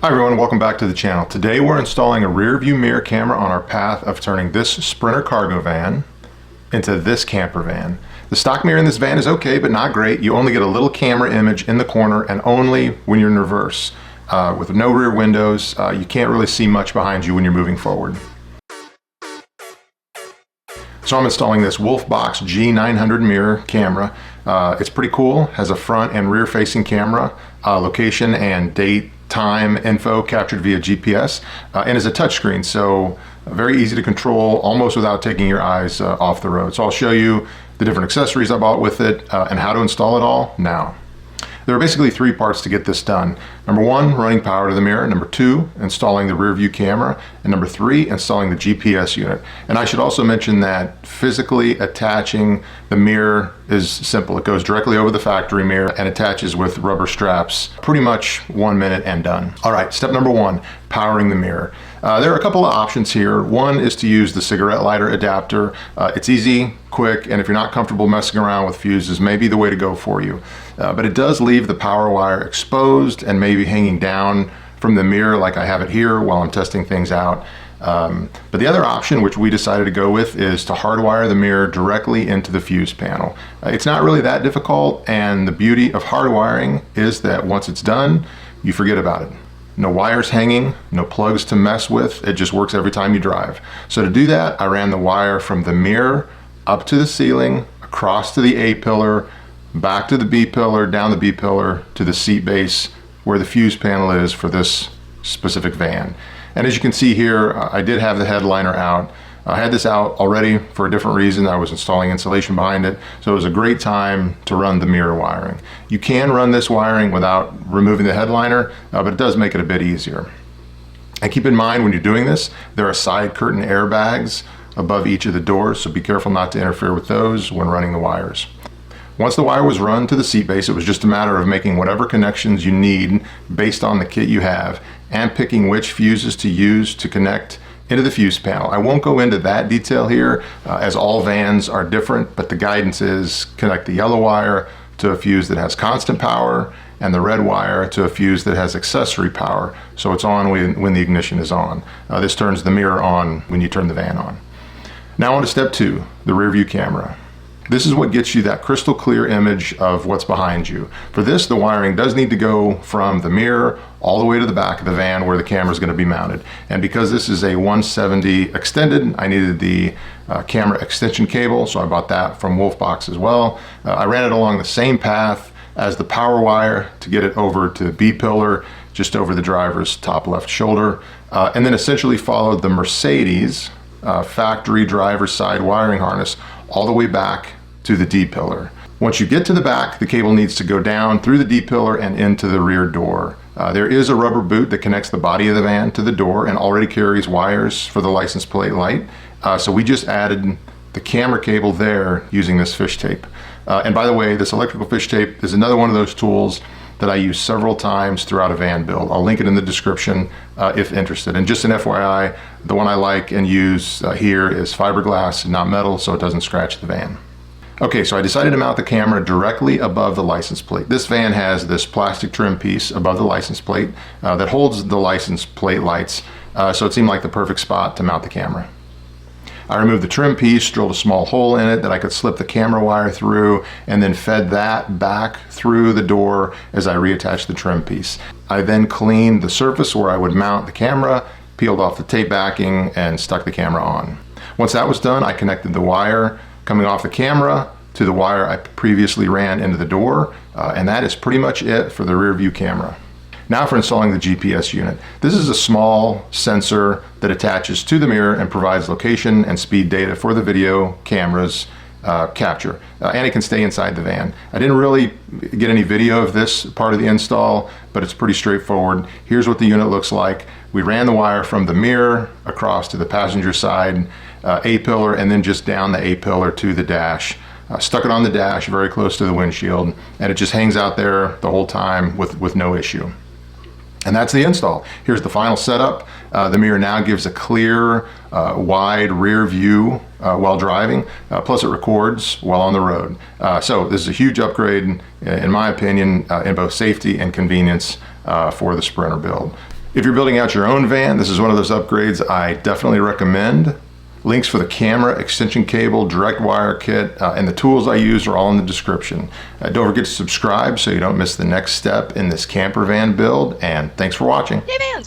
Hi everyone, welcome back to the channel. Today we're installing a rear view mirror camera on our path of turning this Sprinter cargo van into this camper van. The stock mirror in this van is okay, but not great. You only get a little camera image in the corner and only when you're in reverse. With no rear windows, you can't really see much behind you when you're moving forward. So I'm installing this Wolfbox G900 mirror camera. It's pretty cool, has a front and rear facing camera, location and date, time info captured via GPS, and is a touchscreen, so very easy to control almost without taking your eyes off the road. So I'll show you the different accessories I bought with it and how to install it all now. There are basically three parts to get this done. Number one, running power to the mirror. Number two, installing the rear view camera. And number three, installing the GPS unit. And I should also mention that physically attaching the mirror is simple. It goes directly over the factory mirror and attaches with rubber straps. Pretty much 1 minute and done. All right, step number one, powering the mirror. There are a couple of options here. One is to use the cigarette lighter adapter. It's easy, quick, and if you're not comfortable messing around with fuses, maybe the way to go for you. But it does leave the power wire exposed and maybe hanging down from the mirror like I have it here while I'm testing things out. But the other option, which we decided to go with, is to hardwire the mirror directly into the fuse panel. It's not really that difficult, and the beauty of hardwiring is that once it's done, you forget about it. No wires hanging, no plugs to mess with. It just works every time you drive. So to do that, I ran the wire from the mirror up to the ceiling, across to the A pillar, back to the B pillar, down the B pillar to the seat base where the fuse panel is for this specific van. And as you can see here, I did have the headliner out. I had this out already for a different reason. I was installing insulation behind it, so it was a great time to run the mirror wiring. You can run this wiring without removing the headliner, but it does make it a bit easier. And keep in mind when you're doing this, there are side curtain airbags above each of the doors, so be careful not to interfere with those when running the wires. Once the wire was run to the seat base, it was just a matter of making whatever connections you need based on the kit you have and picking which fuses to use to connect into the fuse panel. I won't go into that detail here as all vans are different, but the guidance is connect the yellow wire to a fuse that has constant power and the red wire to a fuse that has accessory power, so it's on when the ignition is on. This turns the mirror on when you turn the van on. Now on to step two, the rear view camera. This is what gets you that crystal clear image of what's behind you. For this, the wiring does need to go from the mirror all the way to the back of the van where the camera is going to be mounted. And because this is a 170 extended, I needed the camera extension cable, so I bought that from Wolfbox as well. I ran it along the same path as the power wire to get it over to the B pillar, just over the driver's top left shoulder, and then essentially followed the Mercedes factory driver's side wiring harness all the way back to the D pillar. Once you get to the back, the cable needs to go down through the D pillar and into the rear door. There is a rubber boot that connects the body of the van to the door and already carries wires for the license plate light. So we just added the camera cable there using this fish tape. And by the way, this electrical fish tape is another one of those tools that I use several times throughout a van build. I'll link it in the description if interested. And just an FYI, the one I like and use here is fiberglass, not metal, so it doesn't scratch the van. Okay, so I decided to mount the camera directly above the license plate. This van has this plastic trim piece above the license plate that holds the license plate lights, so it seemed like the perfect spot to mount the camera. I removed the trim piece, drilled a small hole in it that I could slip the camera wire through, and then fed that back through the door as I reattached the trim piece. I then cleaned the surface where I would mount the camera, peeled off the tape backing, and stuck the camera on. Once that was done, I connected the wire coming off the camera to the wire I previously ran into the door, and that is pretty much it for the rear view camera. Now for installing the GPS unit. This is a small sensor that attaches to the mirror and provides location and speed data for the video camera's capture, and it can stay inside the van. I didn't really get any video of this part of the install, but it's pretty straightforward. Here's what the unit looks like. We ran the wire from the mirror across to the passenger side A pillar, and then just down the A pillar to the dash. Stuck it on the dash very close to the windshield, and it just hangs out there the whole time with no issue. And that's the install. Here's the final setup. The mirror now gives a clear, wide rear view while driving, plus it records while on the road. So this is a huge upgrade, in my opinion, in both safety and convenience for the Sprinter build. If you're building out your own van, this is one of those upgrades I definitely recommend. Links for the camera, extension cable, direct wire kit, and the tools I use are all in the description. Don't forget to subscribe so you don't miss the next step in this camper van build, and thanks for watching. Yay, vans!